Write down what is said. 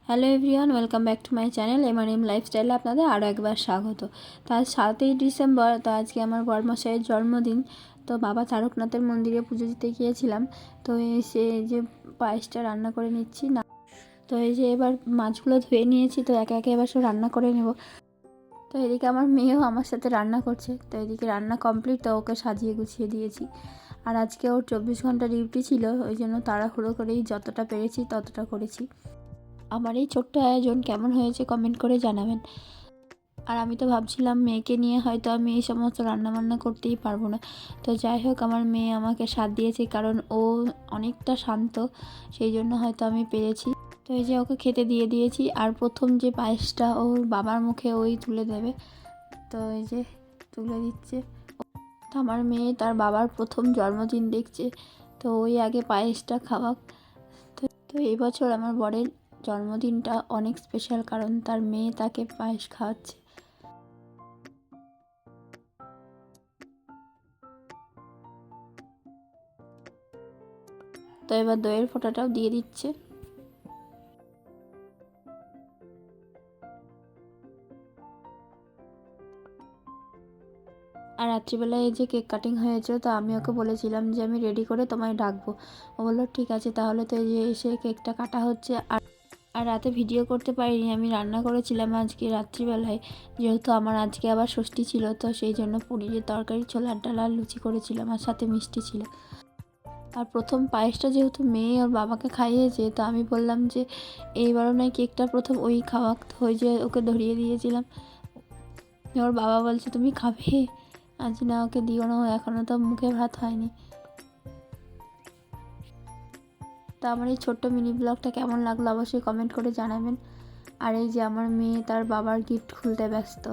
Hello everyone, welcome back to my channel MRM লাইফস্টাইলে আপনাদের আরও একবার স্বাগত। তো আজ 7ই ডিসেম্বর, তো আজকে আমার বড়মশাইয়ের জন্মদিন। তো বাবা তারকনাথের মন্দিরে পুজো দিতে গিয়েছিলাম। তো এসে যে পায়েসটা রান্না করে নিচ্ছি না। তো এই যে এবার মাছগুলো ধুয়ে নিয়েছি, তো একে একে এবার সব রান্না করে নেব। তো এদিকে আমার মেয়েও আমার সাথে রান্না করছে। তো এদিকে রান্না কমপ্লিট, তো ওকে সাজিয়ে গুছিয়ে দিয়েছি। আর আজকে ওর 24 ঘন্টা ডিউটি ছিল, ওই জন্য তাড়াহুড়ো করেই যতটা পেরেছি ততটা করেছি। আমার এই ছোট্ট আয়োজন কেমন হয়েছে কমেন্ট করে জানাবেন। আর আমি তো ভাবছিলাম মেয়েকে নিয়ে হয়তো আমি এই সমস্ত রান্নাবান্না করতেই পারবো না। তো যাই হোক, আমার মেয়ে আমাকে সাথ দিয়েছে, কারণ ও অনেকটা শান্ত, সেই জন্য হয়তো আমি পেরেছি। তো এই যে ওকে খেতে দিয়ে দিয়েছি, আর প্রথম যে পায়েসটা ওর বাবার মুখে ওই তুলে দেবে। তো এই যে তুলে দিচ্ছে। তো আমার মেয়ে তার বাবার প্রথম জন্মদিন দেখছে, তো ওই আগে পায়েসটা খাওয়াক। তো এই বছর আমার বরের জন্মদিনটা অনেক স্পেশাল, কারণ তার মেয়ে তাকে পায়েস খাওয়াচ্ছে। তো এবার দইয়ের ফোঁটাটাও দিয়ে দিচ্ছে। আর রাত্রিবেলায় এই যে কেক কাটিং হয়েছে, তো আমি ওকে বলেছিলাম যে আমি রেডি করে তোমায় ডাকবো। ও বললো ঠিক আছে তাহলে। তো এই যে এসে কেকটা কাটা হচ্ছে। আর রাতে ভিডিও করতে পারিনি, আমি রান্না করেছিলাম আজকে রাত্রিবেলায়, যেহেতু আমার আজকে আবার ষষ্ঠী ছিল। তো সেই জন্য পনিরের তরকারি, ছোলার ডাল আর লুচি করেছিলাম, আর সাথে মিষ্টি ছিল। আর প্রথম পায়েসটা যেহেতু মেয়ে ওর বাবাকে খাইয়েছে, তো আমি বললাম যে এইবারও নয় কেকটা প্রথম ওই খাওয়াক। তো ওই যে ওকে ধরিয়ে দিয়েছিলাম। ওর বাবা বলছে তুমি খাবে? আজ না, ওকে দিও না, এখনও তো মুখে ভাত হয়নি। তো আমার এই ছোট্ট মিনি ব্লগটা কেমন লাগলো অবশ্যই কমেন্ট করে জানাবেন। আর এই যে আমার মেয়ে তার বাবার গিফট খুলতে ব্যস্ত।